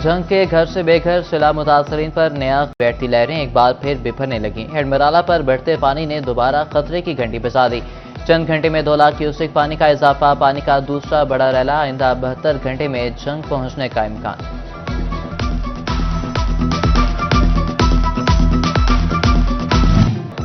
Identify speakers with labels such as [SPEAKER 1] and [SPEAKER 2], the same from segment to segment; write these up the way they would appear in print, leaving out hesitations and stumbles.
[SPEAKER 1] जंग के घर से बेघर सैलाब मुतासरीन पर नया बैठती लहरें एक बार फिर बिफरने लगी। हेडमराला पर बढ़ते पानी ने दोबारा खतरे की घंटी बजा दी। चंद घंटे में 2 लाख क्यूसेक पानी का इजाफा, पानी का दूसरा बड़ा रैला। आइंदा 72 घंटे में जंग पहुंचने का इम्कान।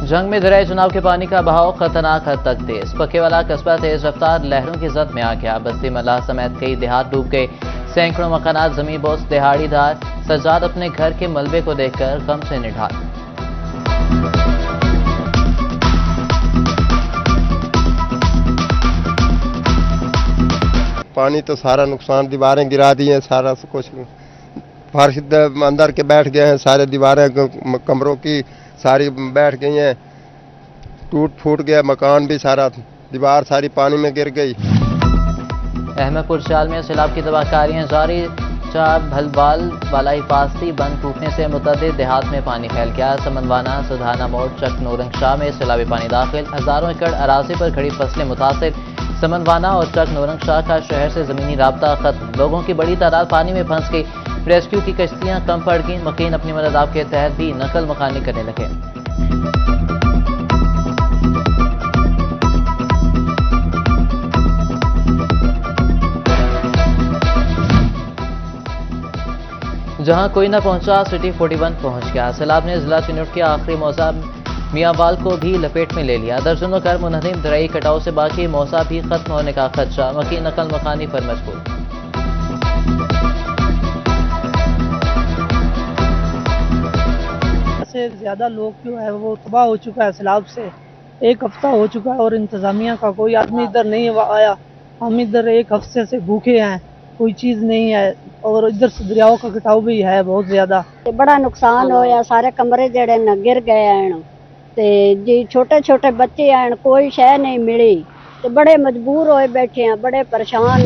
[SPEAKER 1] जंग में दरियाई चुनाव के पानी का बहाव खतरनाक हद तक तेज। पक्के वाला कस्बा तेज रफ्तार लहरों की जद में आ गया। बस्ती मल्लाह समेत कई देहात डूब गए। सैकड़ों मकानात जमीन बोस। दिहाड़ीदार सज्जाद अपने घर के मलबे को देखकर गम से निढाल।
[SPEAKER 2] पानी तो सारा नुकसान, दीवारें गिरा दी हैं, सारा कुछ फर्श अंदर के बैठ गए हैं, सारे दीवारें कमरों की सारी बैठ गई हैं, टूट फूट गया मकान भी, सारा दीवार सारी पानी में गिर गई।
[SPEAKER 1] अहमदपुर शाल में सैलाब की तबाहकारियां जारी। चाब भलवाल वाला हिफाजती बंद टूटने से मुतअद्दिद देहात में पानी फैल गया। समनवाना, सुधाना मोड़, चक नौरंगशाह में सैलाबी पानी दाखिल। हजारों एकड़ अराजी पर खड़ी फसलें मुतासिर। समनवाना और चक नौरंगशाह का शहर से जमीनी राब्ता खत्म। लोगों की बड़ी तादाद पानी में फंस गई। रेस्क्यू की कश्तियां कम पड़ गई। मकीन अपनी मदद आप के तहत भी नकल मकानी करने लगे। जहां कोई न पहुंचा, सिटी 41 पहुंच गया। सैलाब ने जिला चिनौट के आखिरी मौजा मियांवाल को भी लपेट में ले लिया। दर्जनों घर मुनहदिम। दरियाई कटाव से बाकी मौजा भी खत्म होने का खदशा। मकीन नकल मकानी पर मजबूर।
[SPEAKER 3] से ज्यादा लोग जो है वो तबाह हो चुका है सैलाब से। 1 हफ्ता हो चुका है और इंतजामिया का कोई आदमी इधर नहीं आया। हम इधर 1 हफ्ते से भूखे हैं, कोई चीज नहीं है और इधर से दरियाओं का कटाव भी है बहुत ज्यादा।
[SPEAKER 4] बड़ा नुकसान होया, सारे कमरे जेड़े न गिर गए हैं ते जी छोटे छोटे बच्चे हैं, कोई शय नहीं मिली ते बड़े मजबूर होए बैठे हैं, बड़े परेशान।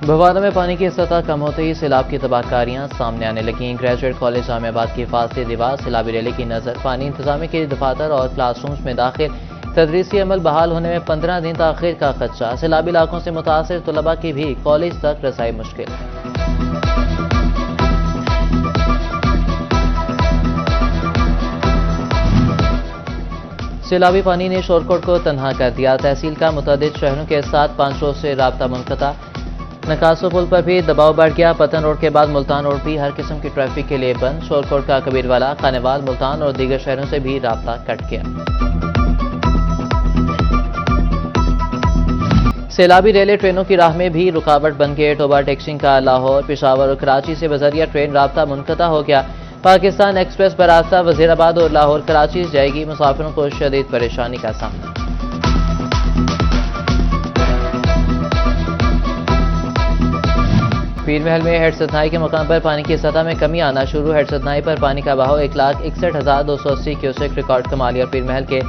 [SPEAKER 1] भवाना में पानी की सतह कम होते ही सैलाब की तबाहकारियां सामने आने लगी। ग्रेजुएट कॉलेज जामियाबाद की हिफाजती दीवार, सैलाबी रैली की नजर। पानी इंतजामी के दफातर और क्लासरूम्स में दाखिल। तदरीसी अमल बहाल होने में 15 दिन ताखिर का खदशा। सैलाबी इलाकों से मुतासिर तलबा की भी कॉलेज तक रसाई मुश्किल। सैलाबी पानी ने शोरकोट को तन्हा कर दिया। तहसील का मुतअद्दिद शहरों के साथ 5 रोज से राब्ता मुनक़ता। नकासो पुल पर भी दबाव बढ़ गया। पतन रोड के बाद मुल्तान रोड भी हर किस्म की ट्रैफिक के लिए बंद। शोरकोट का कबीरवाला, खानेवाल, मुल्तान और दीगर शहरों से भी राब्ता कट गया। सैलाबी रेलवे ट्रेनों की राह में भी रुकावट बन गई। टोबा टेक्सिंग का लाहौर, पेशावर और कराची से बजरिया ट्रेन राब्ता मुनक़ता हो गया। पाकिस्तान एक्सप्रेस बरास्ता वजीराबाद और लाहौर कराची जाएगी। मुसाफिरों को शदीद परेशानी का सामना। पीर महल में हेड सतनाई के मकाम पर पानी की सतह में कमी आना शुरू। हेड सतनाई पर पानी का बहाव 1,61,280 क्यूसेक रिकॉर्ड कमाली और पीर महल के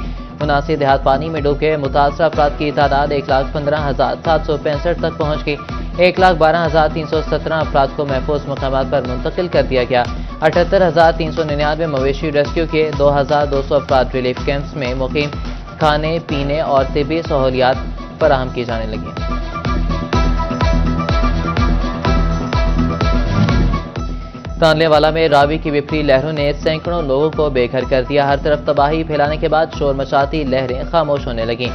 [SPEAKER 1] 79 देहात पानी में डूब गए। मुतासरा अफराद की तादाद 1,15,765 तक पहुंच गई। 1,12,317 अफराद को महफूज मकामात पर मुंतकिल कर दिया गया। 78,399 मवेशी रेस्क्यू किए। 2,200 अफराद रिलीफ कैंप्स में मुकीम। खाने पीने और तिब्बी सहूलियात फराहम की जाने लगी। तानलेवाला में रावी की विपरी लहरों ने सैकड़ों लोगों को बेघर कर दिया। हर तरफ तबाही फैलाने के बाद शोर मचाती लहरें खामोश होने लगीं।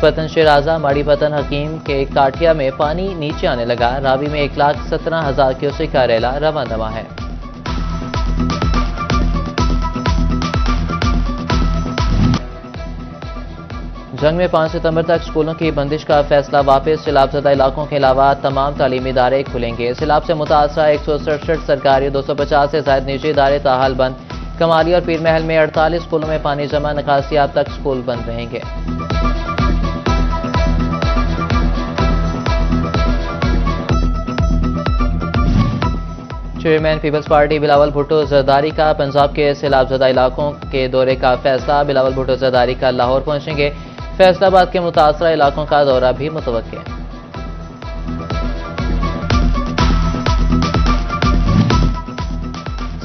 [SPEAKER 1] पतन शिराजा, माड़ी पतन हकीम के काठिया में पानी नीचे आने लगा। रावी में 1,17,000 क्यूसेक का रैला रवा दवा है। जंग में 5 सितंबर तक स्कूलों की बंदिश का फैसला वापस। सैलाबज़दा इलाकों के अलावा तमाम तालीमी इदारे खुलेंगे। सैलाब से मुतासरा 167 सरकारी, 250 से ज्यादा निजी इदारे ताहाल बंद। कमाली और पीर महल में 48 स्कूलों में पानी जमा। नकासियाब तक स्कूल बंद रहेंगे। Chairman people's party Bilawal Bhutto Zardari का पंजाब के सैलाबज़दा इलाकों के दौरे का फैसला। बिलावल भुट्टो जरदारी का लाहौर पहुंचेंगे। फैसलाबाद के मुतासरा इलाकों का दौरा भी मुतवक्किल है।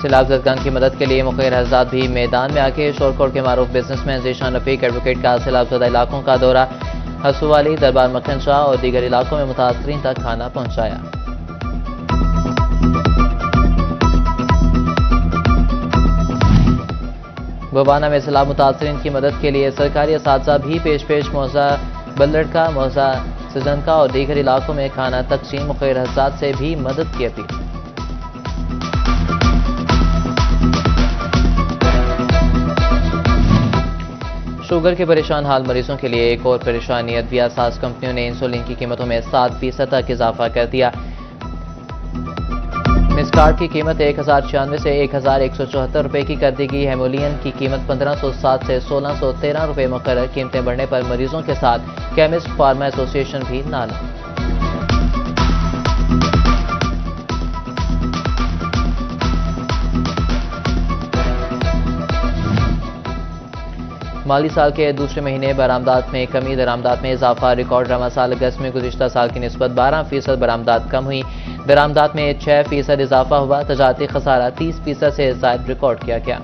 [SPEAKER 1] सैलाबज़दगान की मदद के लिए मुखबिर हज़रात भी मैदान में आके शोरकोट के मारूफ बिजनेसमैन ज़ीशान रफीक एडवोकेट का सैलाबज़दा इलाकों का दौरा। हसूवाली, दरबार मक्खन शाह और दीगर इलाकों में मुतासरीन तक खाना पहुंचाया। बवाना में सैलाब मुतासरीन की मदद के लिए सरकारी असातिज़ा भी पेश मौजा बल्लड़का, मौजा सजनका और दीगर इलाकों में खाना तकसीम खैर हसाद से भी मदद की अपील। शुगर के परेशान हाल मरीजों के लिए एक और परेशानी। अद्विया साज कंपनियों ने इंसुलिन की कीमतों में 7% तक इजाफा कर दिया। मिसकार्ड की कीमत 1096 से 1174 रुपए की कर दी गई। हेमोलियन की कीमत 1507 से 1613 रुपए मुकर्रर। कीमतें बढ़ने पर मरीजों के साथ केमिस्ट फार्मा एसोसिएशन भी नाला। माली साल के दूसरे महीने बरामदात में कमी, दरामदात में इजाफा। रिकॉर्ड रवा साल अगस्त में गुज़िश्ता साल की निस्बत 12% बरामदात कम हुई। दरामदात में 6% इजाफा हुआ। तजारती खसारा 30% से ज़ायद रिकॉर्ड किया गया।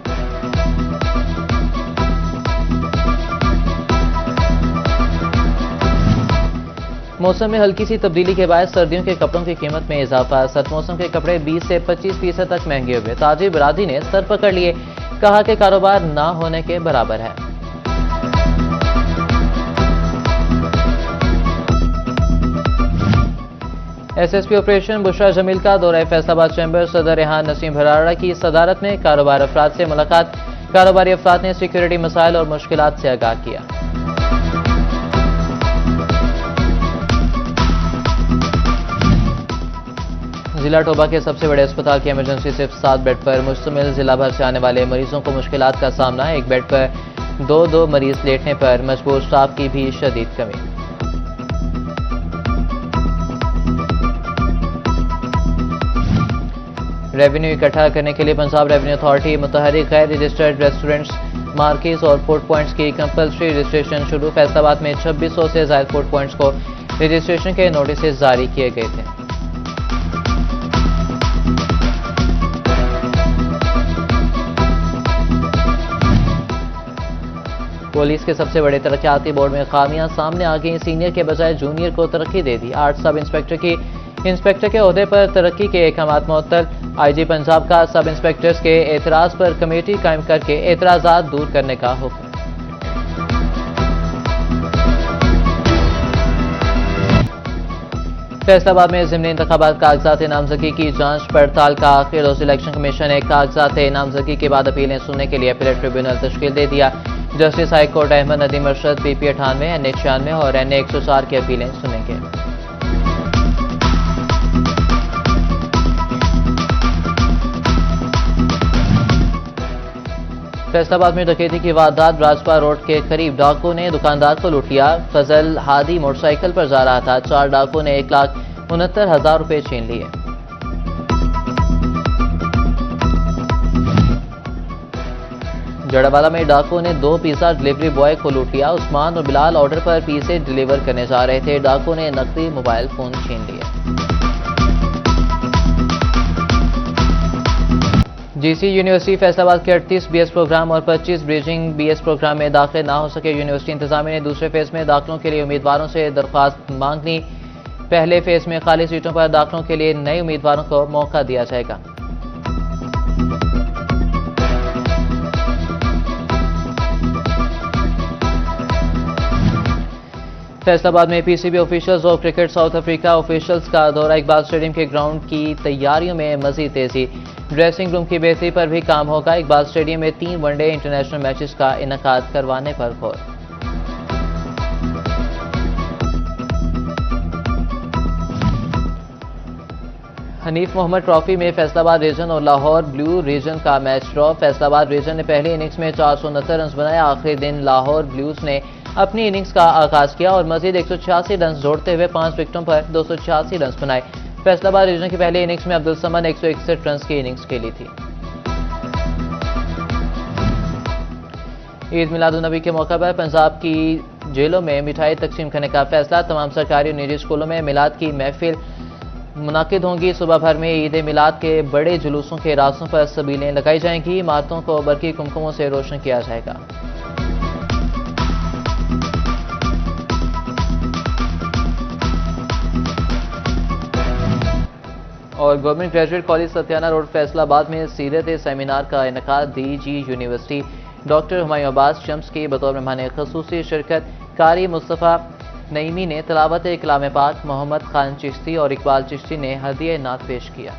[SPEAKER 1] मौसम में हल्की सी तब्दीली के बाद सर्दियों के कपड़ों की कीमत में इजाफा। सर्द मौसम के कपड़े 20 से 25% तक महंगे हुए। ताजिर बरादरी ने सर पकड़ लिए, कहा कि कारोबार ना होने के बराबर है। एसएसपी ऑपरेशन बुशरा जमील का दौरा फैसलाबाद चैम्बर। सदर रेहान नसीम भराड़ा की सदारत में कारोबार अफराद से मुलाकात। कारोबारी अफराद ने सिक्योरिटी मसाइल और मुश्किलात से आगाह किया। जिला टोबा के सबसे बड़े अस्पताल की इमरजेंसी सिर्फ 7 बेड पर मुश्तमिल। जिला भर से आने वाले मरीजों को मुश्किलात का सामना। एक बेड पर 2 मरीज लेटने पर मजबूर स्टाफ की भी शदीद कमी। रेवेन्यू इकट्ठा करने के लिए पंजाब रेवेन्यू अथॉरिटी मुतहर्रिक गैर रजिस्टर्ड रेस्टोरेंट्स, मार्केट्स और फूड पॉइंट्स की कंपल्सरी रजिस्ट्रेशन शुरू। फैसलाबाद में 2600 से ज्यादा फूड पॉइंट्स को रजिस्ट्रेशन के नोटिस जारी किए गए थे। पुलिस के सबसे बड़े तरक्याती बोर्ड में खामियां सामने आ गई। सीनियर के बजाय जूनियर को तरक्की दे दी। 8 सब इंस्पेक्टर के ओहदे पर तरक्की के अहकाम मुअत्तल। आईजी पंजाब का सब इंस्पेक्टर्स के एतराज पर कमेटी कायम करके एतराजात दूर करने का हुक्म। फैसलाबाद में ज़िमनी इंतखाबात कागजात नामजदगी की जांच पड़ताल का आखिर रोज। इलेक्शन कमीशन ने कागजात नामजदगी के बाद अपीलें सुनने के लिए अपीलेट ट्रिब्यूनल तश्कील दे दिया। Justice high court Ahmed Nadeem Arshad PP 98, NA 96 और NA 104 की अपीलें सुनेंगे। फैसलाबाद में डकैती की वारदात। राजपा रोड के करीब डाकुओं ने दुकानदार को लूट लिया। फजल हादी मोटरसाइकिल पर जा रहा था। 4 डाकुओं ने 1,69,000 रुपए छीन लिए। जड़ावाला में डाकुओं ने 2 पिज्जा डिलीवरी बॉय को लूट लिया। उस्मान और बिलाल ऑर्डर पर पिज़्ज़े डिलीवर करने जा रहे थे। डाकुओं ने नकदी मोबाइल फोन छीन लिए। GC यूनिवर्सिटी फैसलाबाद के 38 BS प्रोग्राम और 25 ब्रिजिंग BS प्रोग्राम में दाखिल ना हो सके। यूनिवर्सिटी इंतजामिया ने दूसरे फेज में दाखिलों के लिए उम्मीदवारों से दरख्वास्त मांग ली। पहले फेज में खाली सीटों पर दाखिलों के लिए नए उम्मीदवारों को मौका दिया जाएगा। फैसलाबाद में PCB ऑफिशियल्स और क्रिकेट साउथ अफ्रीका ऑफिशियल्स का दौरा। इकबाल स्टेडियम के ग्राउंड की तैयारियों में मजीद तेजी। ड्रेसिंग रूम की बेहतरी पर भी काम होगा। इकबाल स्टेडियम में 3 वनडे इंटरनेशनल मैचेस का इनेकाद करवाने पर गौर। हनीफ मोहम्मद ट्रॉफी में फैसलाबाद रीजन और लाहौर ब्लू रीजन का मैच ड्रॉ। फैसलाबाद रीजन ने पहली इनिंग्स में 469 रन बनाए। आखिरी दिन लाहौर ब्लूज ने अपनी इनिंग्स का आगाज किया और मजीद 186 रन जोड़ते हुए 5 विकेटों पर 286 रन बनाए। फैसलाबाद रीजन की पहली इनिंग्स में अब्दुल समद 161 रन की इनिंग्स खेली थी। ईद मिलादुन्नबी के मौके पर पंजाब की जेलों में मिठाई तकसीम करने का फैसला। तमाम सरकारी और निजी स्कूलों में मिलाद की महफिल मुनाकिद होंगी। सुबह भर में ईद मिलाद के बड़े जुलूसों के रास्तों पर सबीलें लगाई जाएंगी। इमारतों को बरकी कुमकुमों से रोशन किया जाएगा। और government graduate college Satiana road Faisalabad में सीरत सेमिनार का इनेकाद। DG university doctor Humayun Abbas Shams की बतौर मेहमान खसूसी शिरकत कारी मुस्तफ़ा नईमी ने तिलावत कलाम पाक, मोहम्मद खान चिश्ती और इकबाल चिश्ती ने हदिया नात पेश किया।